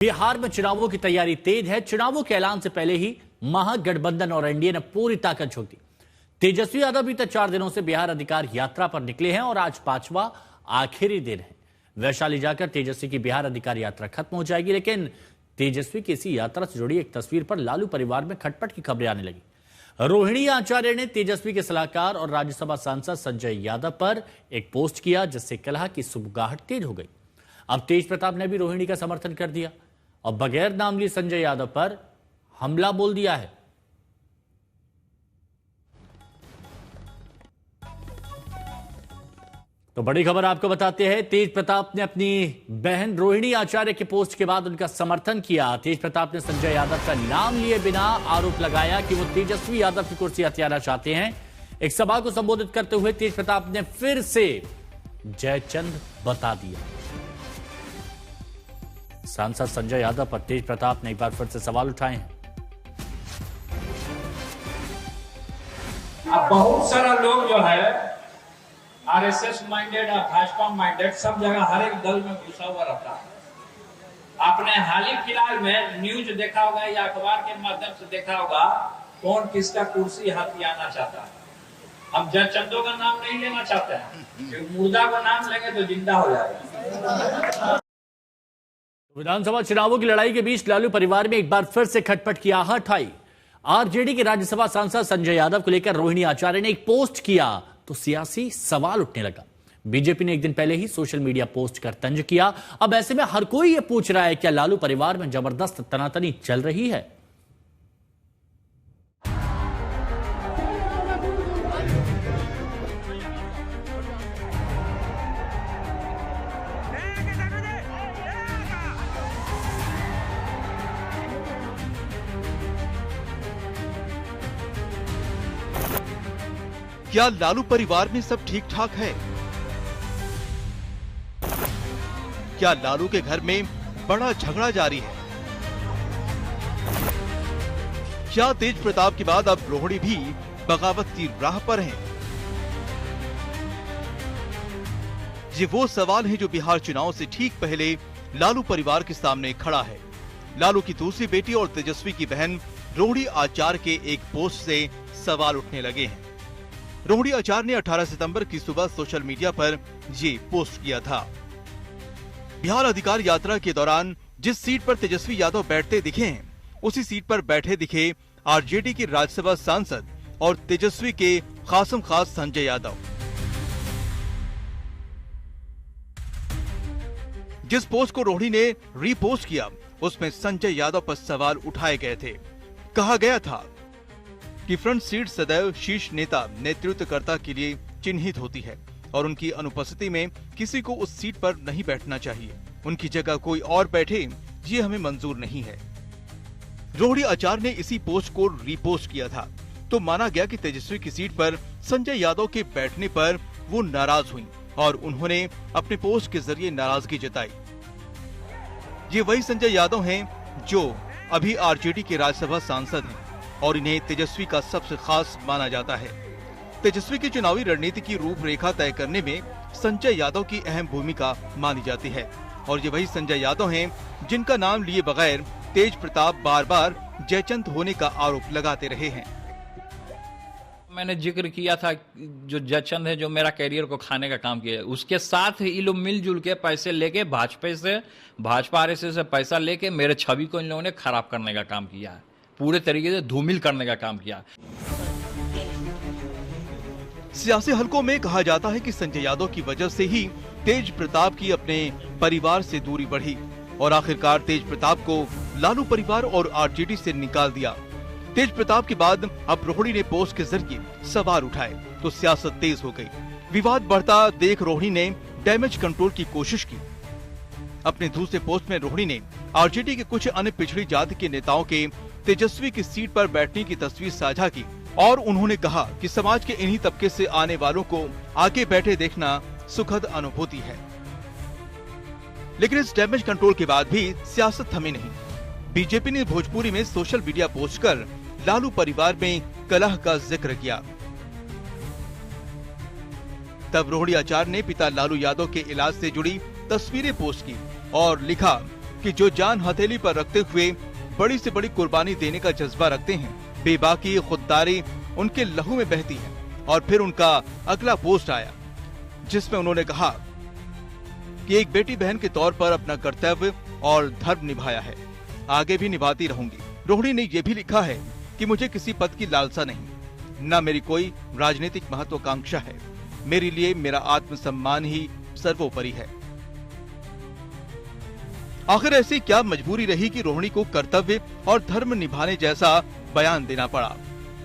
बिहार में चुनावों की तैयारी तेज है। चुनावों के ऐलान से पहले ही महागठबंधन और एनडीए ने पूरी ताकत झोंक दी। तेजस्वी यादव बीते 4 दिनों से बिहार अधिकार यात्रा पर निकले हैं और आज 5वां आखिरी दिन है। वैशाली जाकर तेजस्वी की बिहार अधिकार यात्रा खत्म हो जाएगी, लेकिन तेजस्वी की इसी यात्रा से जुड़ी एक तस्वीर पर लालू परिवार में खटपट की खबरें आने लगी। रोहिणी आचार्य ने तेजस्वी के सलाहकार और राज्यसभा सांसद संजय यादव पर एक पोस्ट किया, जिससे कलह की सुगबुगाहट तेज हो गई। अब तेज प्रताप ने भी रोहिणी का समर्थन कर दिया और बगैर नाम लिए संजय यादव पर हमला बोल दिया है। तो बड़ी खबर आपको बताते हैं, तेज प्रताप ने अपनी बहन रोहिणी आचार्य के पोस्ट के बाद उनका समर्थन किया। तेज प्रताप ने संजय यादव का नाम लिए बिना आरोप लगाया कि वो तेजस्वी यादव की कुर्सी हथियाना चाहते हैं। एक सभा को संबोधित करते हुए तेज प्रताप ने फिर से जयचंद बता दिया। सांसद संजय यादव पर तेज प्रताप ने एक बार फिर से सवाल उठाए हैं। अब बहुत सारा लोग जो है आरएसएस माइंडेड और भाजपा माइंडेड सब जगह हर एक दल में घुसा हुआ रहता है। आपने हाल ही फिलहाल में न्यूज देखा होगा या अखबार के माध्यम से देखा होगा कौन किसका कुर्सी हथियाना चाहता है। हम जयचंदों का नाम नहीं लेना चाहते हैं, मुर्दा का नाम लेंगे तो जिंदा हो जाएगा। विधानसभा चुनावों की लड़ाई के बीच लालू परिवार में एक बार फिर से खटपट की आहट आई। आरजेडी के राज्यसभा सांसद संजय यादव को लेकर रोहिणी आचार्य ने एक पोस्ट किया तो सियासी सवाल उठने लगा। बीजेपी ने एक दिन पहले ही सोशल मीडिया पोस्ट कर तंज किया। अब ऐसे में हर कोई यह पूछ रहा है, क्या लालू परिवार में जबरदस्त तनातनी चल रही है? क्या लालू परिवार में सब ठीक ठाक है? क्या लालू के घर में बड़ा झगड़ा जारी है? क्या तेज प्रताप के बाद अब रोहिणी भी बगावत की राह पर हैं? ये वो सवाल है जो बिहार चुनाव से ठीक पहले लालू परिवार के सामने खड़ा है। लालू की दूसरी बेटी और तेजस्वी की बहन रोहिणी आचार्य के एक पोस्ट से सवाल उठने लगे हैं। रोहिणी आचार्य ने 18 सितंबर की सुबह सोशल मीडिया पर ये पोस्ट किया था। बिहार अधिकार यात्रा के दौरान जिस सीट पर तेजस्वी यादव बैठते दिखे हैं, उसी सीट पर बैठे दिखे आरजेडी के राज्यसभा सांसद और तेजस्वी के खासम खास संजय यादव। जिस पोस्ट को रोहिणी ने रीपोस्ट किया, उसमें संजय यादव पर सवाल उठाए गए थे। कहा गया था कि फ्रंट सीट सदैव शीर्ष नेता नेतृत्वकर्ता के लिए चिन्हित होती है और उनकी अनुपस्थिति में किसी को उस सीट पर नहीं बैठना चाहिए। उनकी जगह कोई और बैठे, ये हमें मंजूर नहीं है। रोहिणी आचार्य ने इसी पोस्ट को रीपोस्ट किया था तो माना गया कि तेजस्वी की सीट पर संजय यादव के बैठने पर वो नाराज हुई और उन्होंने अपने पोस्ट के जरिए नाराजगी जताई। ये वही संजय यादव हैं जो अभी आरजेडी के राज्यसभा सांसद हैं और इन्हें तेजस्वी का सबसे खास माना जाता है। तेजस्वी की चुनावी रणनीति की रूपरेखा तय करने में संजय यादव की अहम भूमिका मानी जाती है और ये वही संजय यादव हैं जिनका नाम लिए बगैर तेज प्रताप बार बार जयचंद होने का आरोप लगाते रहे हैं। मैंने जिक्र किया था जो जयचंद है जो मेरा कैरियर को खाने का काम किया है, उसके साथ ये लोग मिलजुल के पैसे लेके भाजपा आरएसएस से पैसा लेके मेरे छवि को इन लोगों ने खराब करने का काम किया है, पूरे तरीके से धूमिल करने का काम किया। सियासी हलकों में कहा जाता है कि संजय यादव की वजह से ही तेज प्रताप की अपने परिवार से दूरी बढ़ी और आखिरकार तेज प्रताप को लालू परिवार और आरजेडी से निकाल दिया। तेज प्रताप के बाद अब रोहिणी ने पोस्ट के जरिए सवाल उठाए तो सियासत तेज हो गई। विवाद बढ़ता देख रोहिणी ने डैमेज कंट्रोल की कोशिश की। अपने दूसरे पोस्ट में रोहिणी ने आरजेडी के कुछ अन्य पिछड़ी जाति के नेताओं के तेजस्वी की सीट पर बैठने की तस्वीर साझा की और उन्होंने कहा कि समाज के इन्हीं तबके से आने वालों को आगे बैठे देखना सुखद अनुभूति है। लेकिन इस डैमेज कंट्रोल के बाद भी सियासत थमी नहीं। बीजेपी ने भोजपुरी में सोशल मीडिया पोस्ट कर लालू परिवार में कलह का जिक्र किया। तब रोहिणी आचार्य ने पिता लालू यादव के इलाज से जुड़ी तस्वीरें पोस्ट की और लिखा कि जो जान हथेली पर रखते हुए बड़ी से बड़ी कुर्बानी देने का जज्बा रखते हैं, बेबाकी खुददारी उनके लहू में बहती है। और फिर उनका अगला पोस्ट आया जिसमें उन्होंने कहा कि एक बेटी बहन के तौर पर अपना कर्तव्य और धर्म निभाया है, आगे भी निभाती रहूंगी। रोहिणी ने यह भी लिखा है कि मुझे किसी पद की लालसा नहीं, न मेरी कोई राजनीतिक महत्वाकांक्षा है, मेरे लिए मेरा आत्मसम्मान ही सर्वोपरि है। आखिर ऐसी क्या मजबूरी रही कि रोहिणी को कर्तव्य और धर्म निभाने जैसा बयान देना पड़ा?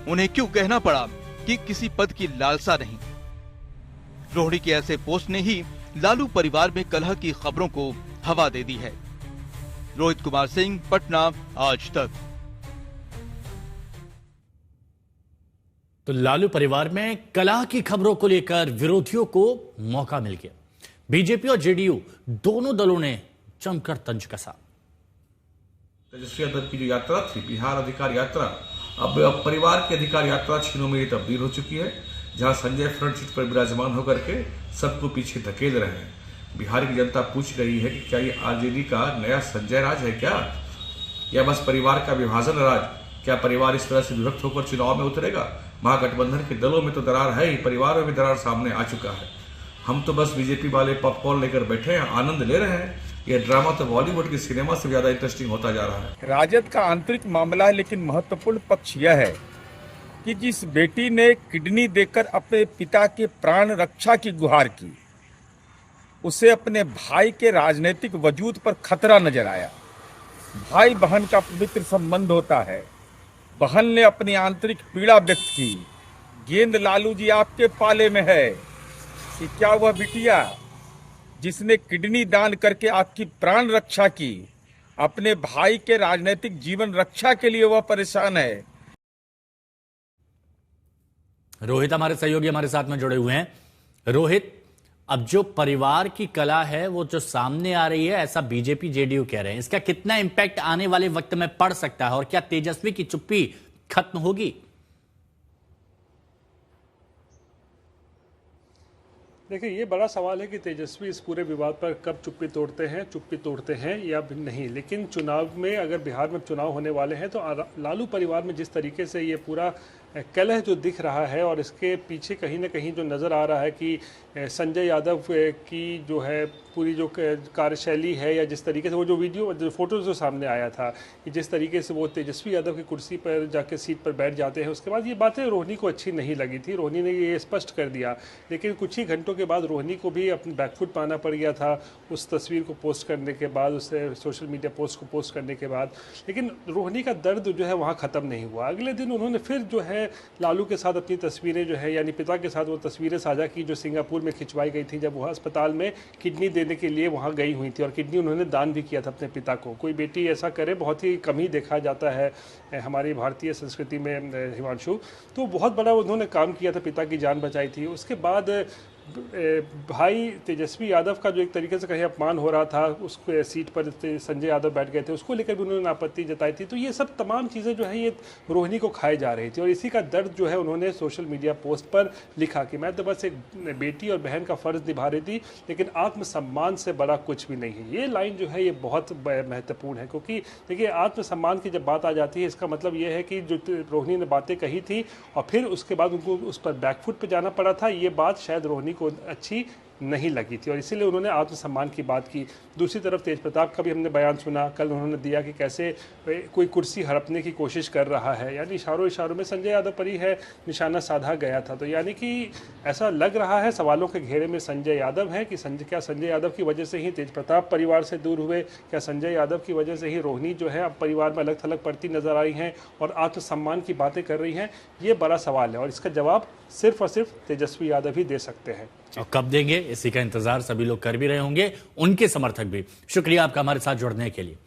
उन्हें क्यों कहना पड़ा कि किसी पद की लालसा नहीं? रोहिणी के ऐसे पोस्ट ने ही लालू परिवार में कलह की खबरों को हवा दे दी है। रोहित कुमार सिंह, पटना, आज तक। तो लालू परिवार में कलह की खबरों को लेकर विरोधियों को मौका मिल गया। बीजेपी और जेडीयू दोनों दलों ने जमकर तंज कसा। तेजस्वी यादव की जो यात्रा थी, बिहार अधिकार यात्रा, अब परिवार की अधिकार यात्रा छीनों में तब्दील हो चुकी है, जहां संजय फ्रंट सीट पर विराजमान होकर के सबको पीछे धकेल रहे हैं। बिहार की जनता पूछ रही है कि क्या ये आरजेडी का नया संजय राज है क्या, या बस परिवार का विभाजन राज? क्या परिवार इस तरह से विभक्त होकर चुनाव में उतरेगा? महागठबंधन के दलों में तो दरार है ही, परिवार में भी दरार सामने आ चुका है। हम तो बस बीजेपी वाले पॉपकॉर्न लेकर बैठे हैं, आनंद ले रहे हैं। ये ड्रामा तो बॉलीवुड की सिनेमा से ज्यादा इंटरेस्टिंग होता जा रहा है। राजद का आंतरिक मामला है, लेकिन महत्वपूर्ण पक्ष यह है कि जिस बेटी ने किडनी देकर अपने पिता के प्राण रक्षा की गुहार की, उसे अपने भाई के राजनीतिक वजूद पर खतरा नजर आया। भाई बहन का पवित्र संबंध होता है। बहन ने अपनी आंतरिक पीड़ा व्यक्त की। गेंद लालू जी आपके पाले में है कि क्या वह बिटिया जिसने किडनी दान करके आपकी प्राण रक्षा की, अपने भाई के राजनीतिक जीवन रक्षा के लिए वह परेशान है? रोहित हमारे सहयोगी हमारे साथ में जुड़े हुए हैं। रोहित, अब जो परिवार की कला है वो जो सामने आ रही है, ऐसा बीजेपी जेडीयू कह रहे हैं, इसका कितना इंपैक्ट आने वाले वक्त में पड़ सकता है और क्या तेजस्वी की चुप्पी खत्म होगी? देखिए, ये बड़ा सवाल है कि तेजस्वी इस पूरे विवाद पर कब चुप्पी तोड़ते हैं या नहीं। लेकिन चुनाव में, अगर बिहार में चुनाव होने वाले हैं, तो लालू परिवार में जिस तरीके से ये पूरा कलह जो दिख रहा है और इसके पीछे कहीं ना कहीं जो नज़र आ रहा है कि संजय यादव की जो है पूरी जो कार्यशैली है, या जिस तरीके से वो जो वीडियो जो फोटोज़ जो सामने आया था कि जिस तरीके से वो तेजस्वी यादव की कुर्सी पर जाकर सीट पर बैठ जाते हैं, उसके बाद ये बातें रोहिणी को अच्छी नहीं लगी थी। रोहिणी ने ये स्पष्ट कर दिया, लेकिन कुछ ही घंटों के बाद रोहिणी को भी अपनी बैकफुट पाना पड़ गया था उस तस्वीर को पोस्ट करने के बाद, उससे सोशल मीडिया पोस्ट को पोस्ट करने के बाद। लेकिन रोहिणी का दर्द जो है वहाँ ख़त्म नहीं हुआ। अगले दिन उन्होंने फिर जो है लालू के साथ अपनी तस्वीरें जो है, यानी पिता के साथ वो तस्वीरें साझा की जो सिंगापुर में खिंचवाई गई थी, जब वह अस्पताल में किडनी देने के लिए वहाँ गई हुई थी, और किडनी उन्होंने दान भी किया था अपने पिता को। कोई बेटी ऐसा करे बहुत ही कम ही देखा जाता है हमारी भारतीय संस्कृति में, हिमांशु। तो बहुत बड़ा उन्होंने काम किया था, पिता की जान बचाई थी। उसके बाद भाई तेजस्वी यादव का जो एक तरीके से कहीं अपमान हो रहा था, उस सीट पर संजय यादव बैठ गए थे, उसको लेकर भी उन्होंने आपत्ति जताई थी। तो ये सब तमाम चीज़ें जो है ये रोहिणी को खाई जा रही थी, और इसी का दर्द जो है उन्होंने सोशल मीडिया पोस्ट पर लिखा कि मैं तो बस एक बेटी और बहन का फ़र्ज़ निभा रही थी, लेकिन आत्मसम्मान से बड़ा कुछ भी नहीं है। ये लाइन जो है ये बहुत महत्वपूर्ण है, क्योंकि देखिए आत्मसम्मान की जब बात आ जाती है, इसका मतलब ये है कि जो रोहिणी ने बातें कही थी और फिर उसके बाद उनको उस पर बैकफुट पर जाना पड़ा था, ये बात शायद रोहिणी को अच्छी नहीं लगी थी, और इसीलिए उन्होंने आत्मसम्मान की बात की। दूसरी तरफ तेज प्रताप का भी हमने बयान सुना, कल उन्होंने दिया कि कैसे कोई कुर्सी हड़पने की कोशिश कर रहा है, यानी इशारों में संजय यादव पर ही है निशाना साधा गया था। तो यानी कि ऐसा लग रहा है सवालों के घेरे में संजय यादव है कि क्या संजय यादव की वजह से ही तेज प्रताप परिवार से दूर हुए, क्या संजय यादव की वजह से ही रोहिणी जो है अब परिवार में अलग थलग पड़ती नजर आ रही हैं और आत्मसम्मान की बातें कर रही हैं? ये बड़ा सवाल है, और इसका जवाब सिर्फ और सिर्फ तेजस्वी यादव ही दे सकते हैं। और कब देंगे, इसी का इंतजार सभी लोग कर भी रहे होंगे, उनके समर्थक भी। शुक्रिया आपका हमारे साथ जुड़ने के लिए।